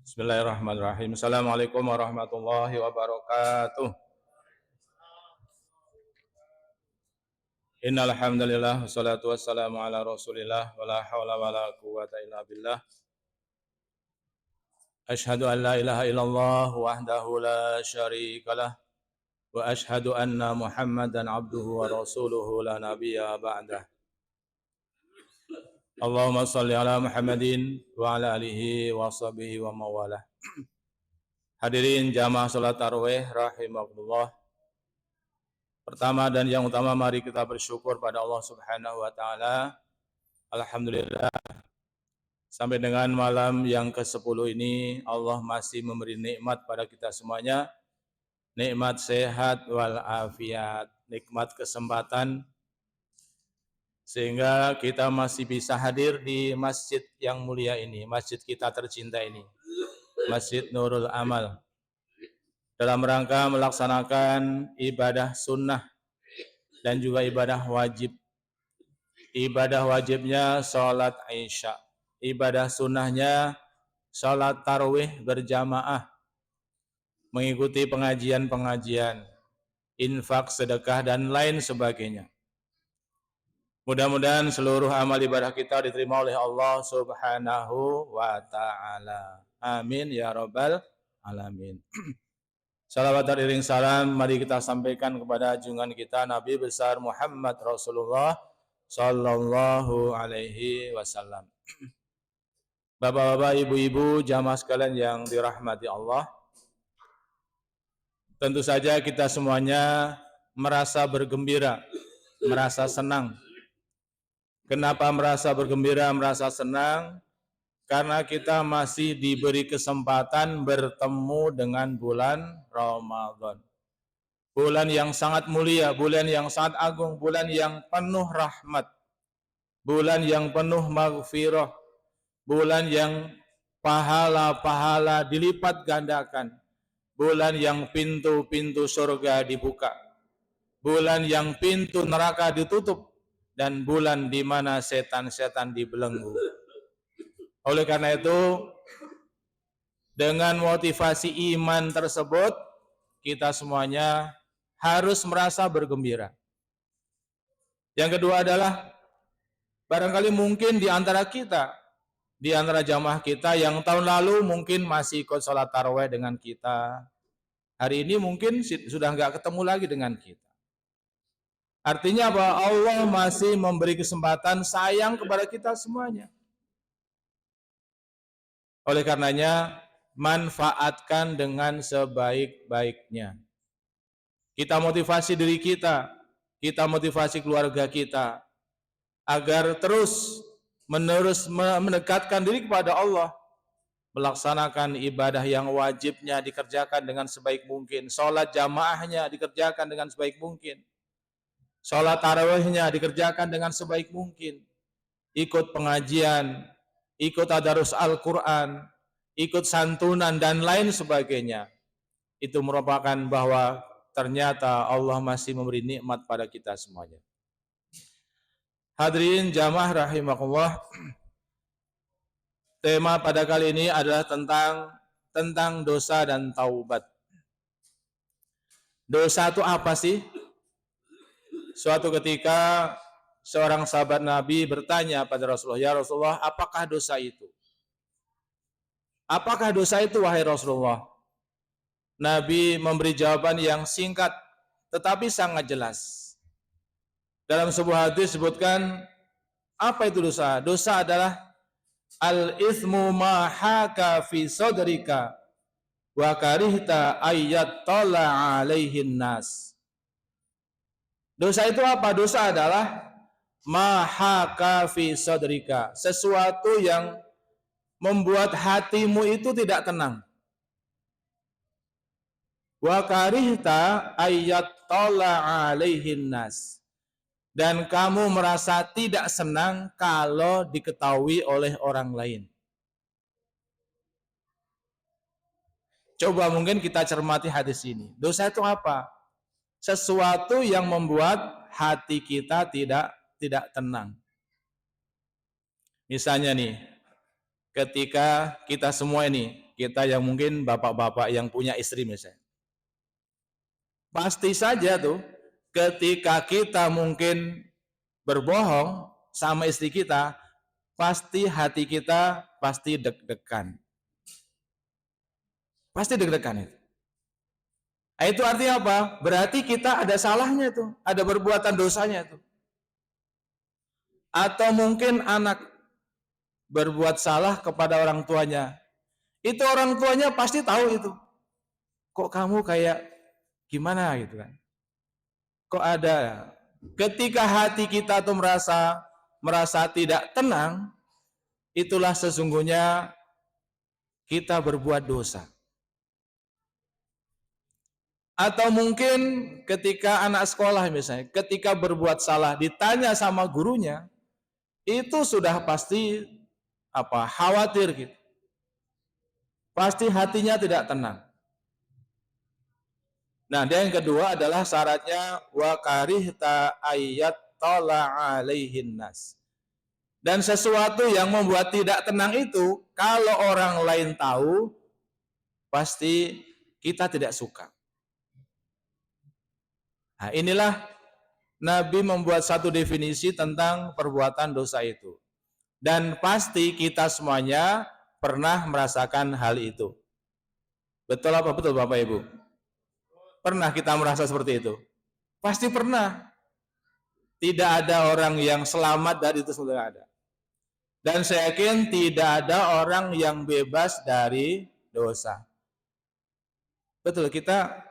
Bismillahirrahmanirrahim. Assalamualaikum warahmatullahi wabarakatuh. Innal hamdalillah wassalatu wassalamu ala Rasulillah wala haula wala quwwata illa billah. Asyhadu an la ilaha illallah wahdahu la syarikalah wa asyhadu anna Muhammadan abduhu wa rasuluhu la nabiyya ba'dah. Allahumma shalli ala Muhammadin wa ala alihi wa sahbihi wa mawalah. Hadirin jamaah salat tarawih rahimakumullah. Pertama dan yang utama, mari kita bersyukur pada Allah Subhanahu wa taala. Alhamdulillah, sampai dengan malam yang ke-10 ini Allah masih memberi nikmat pada kita semuanya. Nikmat sehat wal afiat, nikmat kesempatan sehingga kita masih bisa hadir di masjid yang mulia ini, masjid kita tercinta ini, Masjid Nurul Amal, dalam rangka melaksanakan ibadah sunnah dan juga ibadah wajib. Ibadah wajibnya sholat Isya, ibadah sunnahnya sholat tarawih berjamaah, mengikuti pengajian-pengajian, infak, sedekah, dan lain sebagainya. Mudah-mudahan seluruh amal ibadah kita diterima oleh Allah Subhanahu wa ta'ala. Amin ya rabbal alamin. Salawat dan iring salam mari kita sampaikan kepada junjungan kita Nabi besar Muhammad Rasulullah sallallahu alaihi wasallam. Bapak-bapak, ibu-ibu, jamaah sekalian yang dirahmati Allah. Tentu saja kita semuanya merasa bergembira, merasa senang. Kenapa merasa bergembira, merasa senang? Karena kita masih diberi kesempatan bertemu dengan bulan Ramadan. Bulan yang sangat mulia, bulan yang sangat agung, bulan yang penuh rahmat, bulan yang penuh maghfirah, bulan yang pahala-pahala dilipat gandakan, bulan yang pintu-pintu surga dibuka, bulan yang pintu neraka ditutup, dan bulan di mana setan-setan dibelenggu. Oleh karena itu, dengan motivasi iman tersebut, kita semuanya harus merasa bergembira. Yang kedua adalah, barangkali mungkin di antara kita, di antara jamaah kita yang tahun lalu mungkin masih ikut sholat tarawih dengan kita, hari ini mungkin sudah nggak ketemu lagi dengan kita. Artinya bahwa Allah masih memberi kesempatan sayang kepada kita semuanya. Oleh karenanya, manfaatkan dengan sebaik-baiknya. Kita motivasi diri kita motivasi keluarga kita, agar terus menerus mendekatkan diri kepada Allah, melaksanakan ibadah yang wajibnya dikerjakan dengan sebaik mungkin, sholat jamaahnya dikerjakan dengan sebaik mungkin, sholat tarawihnya dikerjakan dengan sebaik mungkin, ikut pengajian, ikut tadarus Al-Quran, ikut santunan, dan lain sebagainya. Itu merupakan bahwa ternyata Allah masih memberi nikmat pada kita semuanya. Hadirin jamaah rahimakumullah, tema pada kali ini adalah tentang dosa dan taubat. Dosa itu apa sih? Suatu ketika seorang sahabat Nabi bertanya pada Rasulullah, "Ya Rasulullah, apakah dosa itu?" Apakah dosa itu, wahai Rasulullah? Nabi memberi jawaban yang singkat tetapi sangat jelas. Dalam sebuah hadis disebutkan, apa itu dosa? Dosa adalah al-ithmu ma haka fi sadrika wa karihta ayyat tala alaihin nas. Dosa itu apa? Dosa adalah ma haka fi sadrika, sesuatu yang membuat hatimu itu tidak tenang. Wa karihta ayyat tala alaihin nas, dan kamu merasa tidak senang kalau diketahui oleh orang lain. Coba mungkin kita cermati hadis ini. Dosa itu apa? Sesuatu yang membuat hati kita tidak tenang. Misalnya nih, ketika kita semua ini, kita yang mungkin bapak-bapak yang punya istri misalnya. Pasti saja tuh ketika kita mungkin berbohong sama istri kita, pasti hati kita pasti deg-degan. Pasti deg-degan itu. Nah, itu artinya apa? Berarti kita ada salahnya tuh, ada perbuatan dosanya tuh. Atau mungkin anak berbuat salah kepada orang tuanya. Itu orang tuanya pasti tahu itu. Kok kamu kayak gimana gitu kan? Kok ada? Ketika hati kita tuh merasa tidak tenang, itulah sesungguhnya kita berbuat dosa. Atau mungkin ketika anak sekolah misalnya, ketika berbuat salah ditanya sama gurunya, itu sudah pasti khawatir gitu. Pasti hatinya tidak tenang. Nah, dan yang kedua adalah syaratnya wa karihta ayyat tala alaihin nas. Dan sesuatu yang membuat tidak tenang itu kalau orang lain tahu pasti kita tidak suka. Nah, inilah Nabi membuat satu definisi tentang perbuatan dosa itu. Dan pasti kita semuanya pernah merasakan hal itu. Betul apa betul Bapak Ibu? Pernah kita merasa seperti itu? Pasti pernah. Tidak ada orang yang selamat dari itu, sudah ada. Dan saya yakin tidak ada orang yang bebas dari dosa. Betul, kita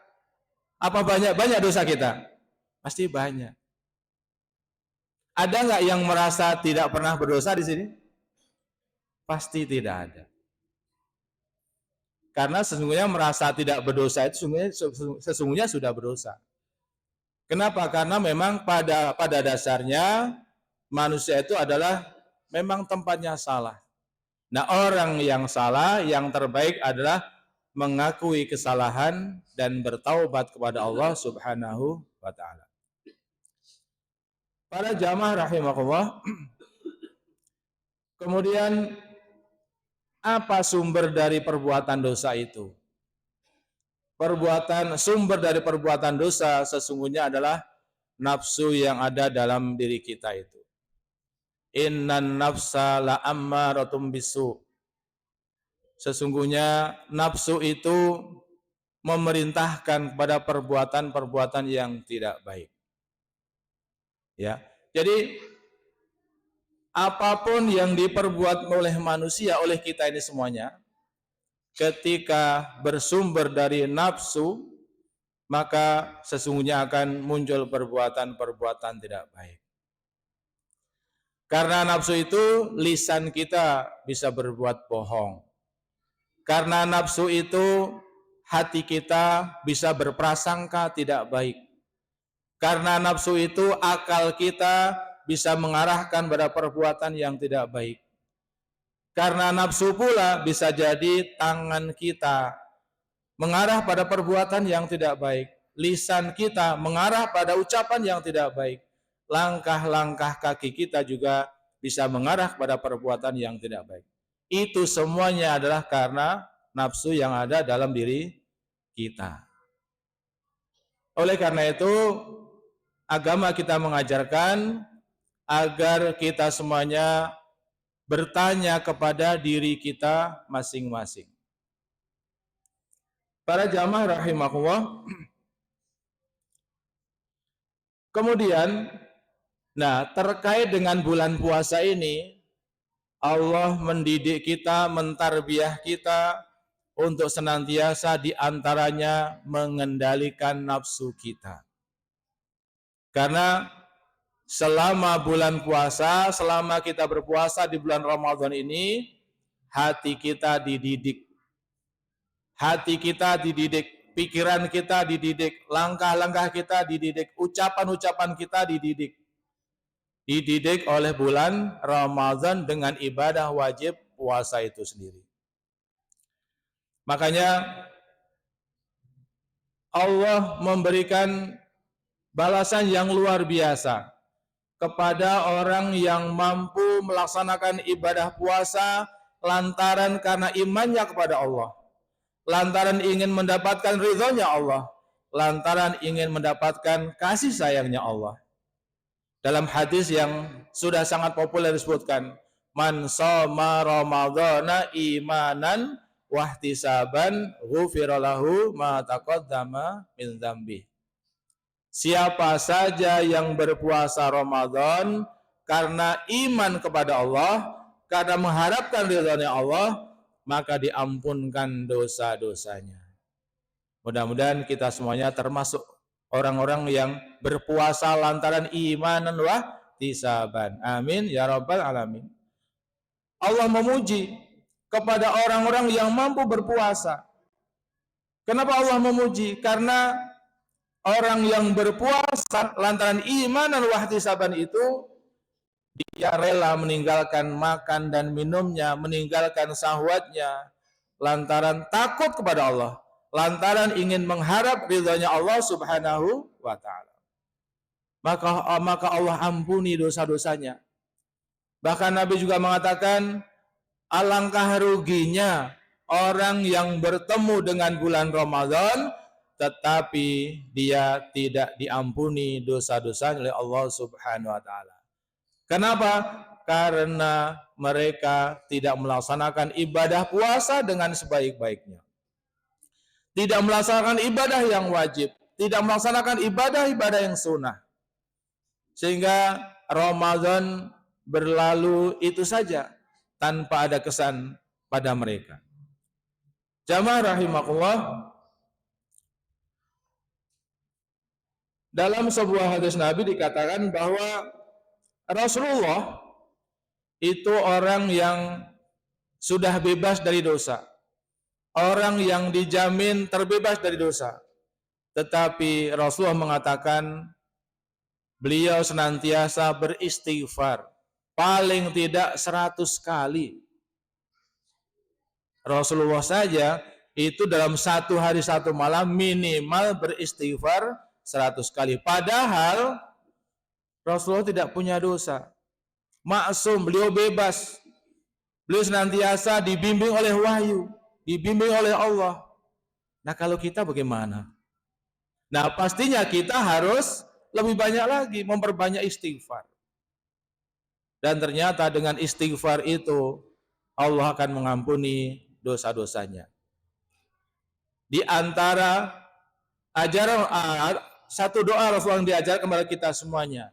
apa banyak dosa kita? Pasti banyak. Ada nggak yang merasa tidak pernah berdosa di sini? Pasti tidak ada. Karena sesungguhnya merasa tidak berdosa itu sesungguhnya sudah berdosa. Kenapa? Karena memang pada dasarnya manusia itu adalah memang tempatnya salah. Nah, orang yang salah yang terbaik adalah mengakui kesalahan dan bertaubat kepada Allah Subhanahu wa taala. Para jamaah rahimakumullah. Kemudian apa sumber dari perbuatan dosa itu? Sumber dari perbuatan dosa sesungguhnya adalah nafsu yang ada dalam diri kita itu. Innan nafsa la ammaratum bisu. Sesungguhnya nafsu itu memerintahkan kepada perbuatan-perbuatan yang tidak baik. Ya. Jadi apapun yang diperbuat oleh manusia, oleh kita ini semuanya, ketika bersumber dari nafsu, maka sesungguhnya akan muncul perbuatan-perbuatan tidak baik. Karena nafsu itu, lisan kita bisa berbuat bohong. Karena nafsu itu, hati kita bisa berprasangka tidak baik. Karena nafsu itu, akal kita bisa mengarahkan pada perbuatan yang tidak baik. Karena nafsu pula bisa jadi tangan kita mengarah pada perbuatan yang tidak baik. Lisan kita mengarah pada ucapan yang tidak baik. Langkah-langkah kaki kita juga bisa mengarah pada perbuatan yang tidak baik. Itu semuanya adalah karena nafsu yang ada dalam diri kita. Oleh karena itu, agama kita mengajarkan agar kita semuanya bertanya kepada diri kita masing-masing. Para jamaah rahimakumullah. Kemudian, terkait dengan bulan puasa ini, Allah mendidik kita, mentarbiyah kita untuk senantiasa diantaranya mengendalikan nafsu kita. Karena selama bulan puasa, selama kita berpuasa di bulan Ramadan ini, hati kita dididik. Hati kita dididik, pikiran kita dididik, langkah-langkah kita dididik, ucapan-ucapan kita dididik. Dididik oleh bulan Ramadan dengan ibadah wajib puasa itu sendiri. Makanya Allah memberikan balasan yang luar biasa kepada orang yang mampu melaksanakan ibadah puasa lantaran karena imannya kepada Allah. lantaran ingin mendapatkan ridhonya Allah, lantaran ingin mendapatkan kasih sayangnya Allah. Dalam hadis yang sudah sangat populer disebutkan, man shoma ramadhana imanan wahtisaban ghufira lahu ma taqaddama min dzambi. Siapa saja yang berpuasa Ramadan karena iman kepada Allah, karena mengharapkan ridhonya Allah, maka diampunkan dosa-dosanya. Mudah-mudahan kita semuanya termasuk orang-orang yang berpuasa lantaran imanan wahtisaban. Amin ya rabbal alamin. Allah memuji kepada orang-orang yang mampu berpuasa. Kenapa Allah memuji? Karena orang yang berpuasa lantaran imanan wahtisaban itu, dia rela meninggalkan makan dan minumnya, meninggalkan syahwatnya, lantaran takut kepada Allah, lantaran ingin mengharap ridhonya Allah subhanahu wa ta'ala. Maka Allah ampuni dosa-dosanya. Bahkan Nabi juga mengatakan, alangkah ruginya orang yang bertemu dengan bulan Ramadan tetapi dia tidak diampuni dosa-dosanya oleh Allah subhanahu wa ta'ala. Kenapa? Karena mereka tidak melaksanakan ibadah puasa dengan sebaik-baiknya, tidak melaksanakan ibadah yang wajib, tidak melaksanakan ibadah-ibadah yang sunnah, sehingga Ramadan berlalu itu saja tanpa ada kesan pada mereka. Jamaah rahimakumullah, dalam sebuah hadis Nabi dikatakan bahwa Rasulullah itu orang yang sudah bebas dari dosa, orang yang dijamin terbebas dari dosa. Tetapi Rasulullah mengatakan beliau senantiasa beristighfar, paling tidak 100 kali. Rasulullah saja itu dalam satu hari satu malam minimal beristighfar 100 kali. Padahal Rasulullah tidak punya dosa, maksum, beliau bebas, beliau senantiasa dibimbing oleh wahyu, dibimbing oleh Allah. Nah kalau kita bagaimana? Nah pastinya kita harus lebih banyak lagi memperbanyak istighfar. Dan ternyata dengan istighfar itu Allah akan mengampuni dosa-dosanya. Di antara ajaran satu doa Rasulullah yang diajarkan kepada kita semuanya,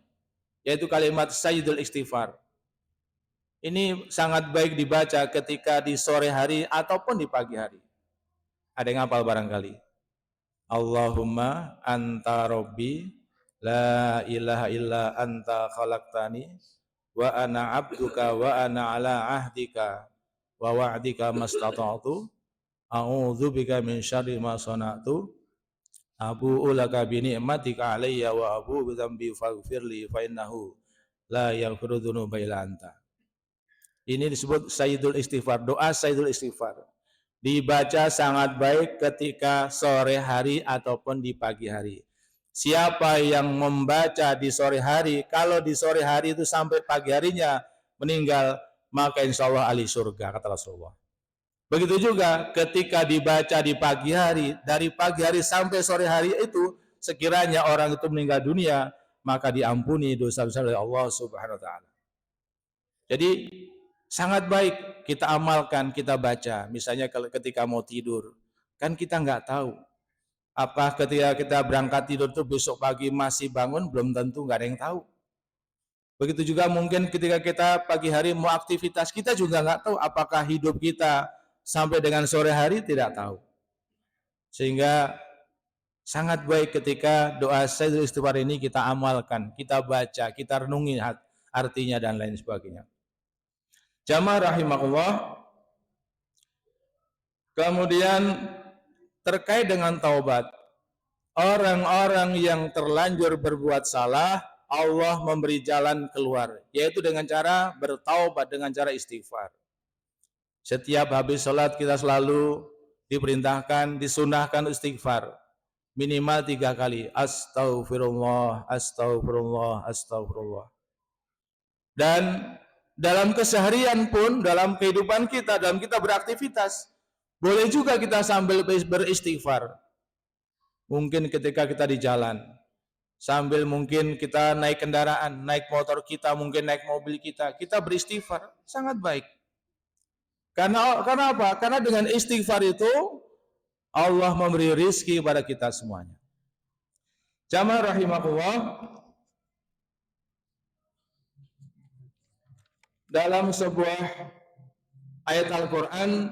yaitu kalimat Sayyidul Istighfar. Ini sangat baik dibaca ketika di sore hari ataupun di pagi hari. Ada yang hafal barangkali? Allahumma anta rabbi la ilaha illa anta khalaqtani wa ana abduka wa ana ala ahdika wa wa'dika mastata'tu a'udzubika min syarri ma sana'tu abu'u laka bi ni'matika alayya wa abu'u bi dzambi faghfirli fa innahu la yaghfiru dzunuba illa anta. Ini disebut Sayyidul Istighfar, doa Sayyidul Istighfar. Dibaca sangat baik ketika sore hari ataupun di pagi hari. Siapa yang membaca di sore hari, kalau di sore hari itu sampai pagi harinya meninggal, maka insya Allah ahli surga, kata Rasulullah. Begitu juga ketika dibaca di pagi hari, dari pagi hari sampai sore hari itu, sekiranya orang itu meninggal dunia, maka diampuni dosa-dosa oleh Allah subhanahu wa ta'ala. Jadi sangat baik kita amalkan, kita baca. Misalnya ketika mau tidur, kan kita nggak tahu apa ketika kita berangkat tidur itu besok pagi masih bangun, belum tentu, nggak ada yang tahu. Begitu juga mungkin ketika kita pagi hari mau aktivitas, kita juga nggak tahu apakah hidup kita sampai dengan sore hari, tidak tahu. Sehingga sangat baik ketika doa Sayyidul Istighfar ini kita amalkan, kita baca, kita renungi artinya dan lain sebagainya. Jamaah rahimakumullah. Kemudian terkait dengan taubat, orang-orang yang terlanjur berbuat salah, Allah memberi jalan keluar, yaitu dengan cara bertaubat, dengan cara istighfar. Setiap habis sholat kita selalu diperintahkan, disunahkan istighfar minimal 3 kali. Astaghfirullah, astaghfirullah, astaghfirullah. Dan dalam keseharian pun, dalam kehidupan kita, dalam kita beraktivitas, Boleh juga kita sambil beristighfar. Mungkin ketika kita di jalan, sambil mungkin kita naik kendaraan, naik motor kita, mungkin naik mobil kita beristighfar, sangat baik. Karena apa? Karena dengan istighfar itu Allah memberi rizki kepada kita semuanya. Jamaah rahimakumullah, dalam sebuah ayat Al-Quran,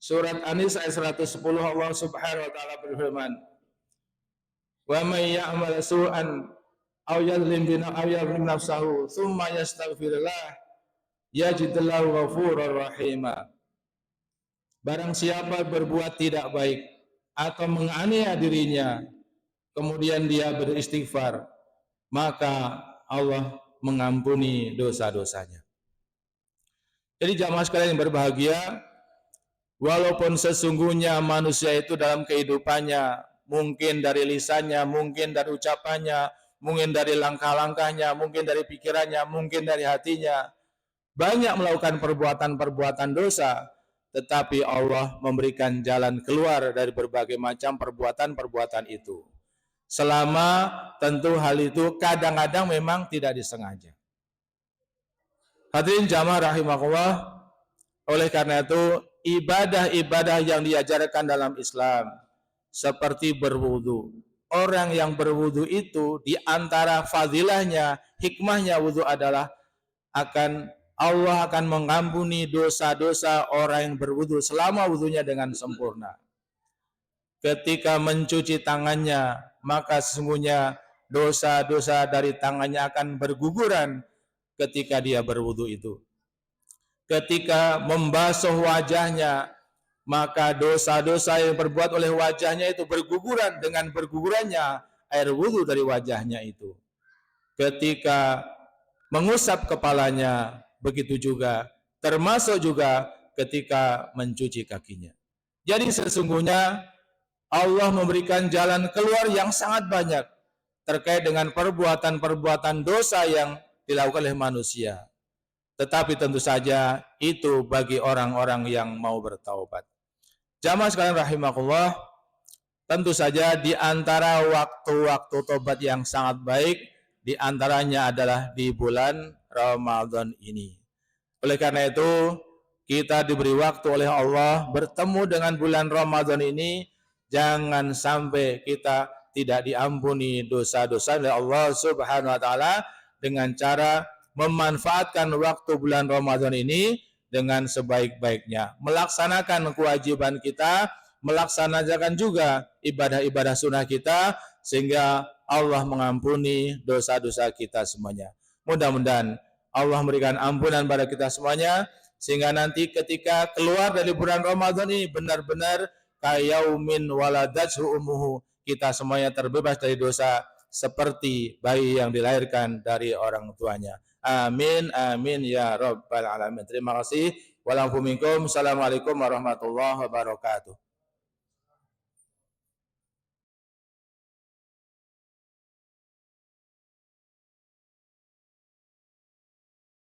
surat An-Nisa ayat 110, Allah Subhanahu wa taala berfirman, "Wa may ya'mal su'an aw yadhlim nafsahu tsumma yastaghfirullah yajid lahu ghafurur rahima." Barang siapa berbuat tidak baik atau menganiaya dirinya, kemudian dia beristighfar, maka Allah mengampuni dosa-dosanya. Jadi jamaah sekalian yang berbahagia, walaupun sesungguhnya manusia itu dalam kehidupannya, mungkin dari lisannya, mungkin dari ucapannya, mungkin dari langkah-langkahnya, mungkin dari pikirannya, mungkin dari hatinya, banyak melakukan perbuatan-perbuatan dosa, tetapi Allah memberikan jalan keluar dari berbagai macam perbuatan-perbuatan itu. Selama tentu hal itu kadang-kadang memang tidak disengaja. Hadirin jamaah rahimakumullah, oleh karena itu ibadah-ibadah yang diajarkan dalam Islam seperti berwudu. Orang yang berwudu itu di antara fadilahnya, hikmahnya wudu adalah Allah akan mengampuni dosa-dosa orang yang berwudu selama wudunya dengan sempurna. Ketika mencuci tangannya, maka sesungguhnya dosa-dosa dari tangannya akan berguguran ketika dia berwudu itu. Ketika membasuh wajahnya, maka dosa-dosa yang berbuat oleh wajahnya itu berguguran dengan bergugurannya air wudu dari wajahnya itu. Ketika mengusap kepalanya, begitu juga, termasuk juga ketika mencuci kakinya. Jadi sesungguhnya Allah memberikan jalan keluar yang sangat banyak terkait dengan perbuatan-perbuatan dosa yang dilakukan oleh manusia. Tetapi tentu saja itu bagi orang-orang yang mau bertaubat. Jamaah sekalian rahimakumullah, tentu saja di antara waktu-waktu tobat yang sangat baik, di antaranya adalah di bulan Ramadan ini. Oleh karena itu, kita diberi waktu oleh Allah bertemu dengan bulan Ramadan ini, jangan sampai kita tidak diampuni dosa-dosa oleh Allah Subhanahu wa taala dengan cara memanfaatkan waktu bulan Ramadan ini dengan sebaik-baiknya, melaksanakan kewajiban kita, melaksanakan juga ibadah-ibadah sunnah kita, sehingga Allah mengampuni dosa-dosa kita semuanya. Mudah-mudahan Allah memberikan ampunan pada kita semuanya, sehingga nanti ketika keluar dari bulan Ramadan ini benar-benar kayaumin waladathu ummuhu, kita semuanya terbebas dari dosa seperti bayi yang dilahirkan dari orang tuanya. Amin, amin ya rabbal alamin. Terima kasih. Assalamualaikum warahmatullahi wabarakatuh.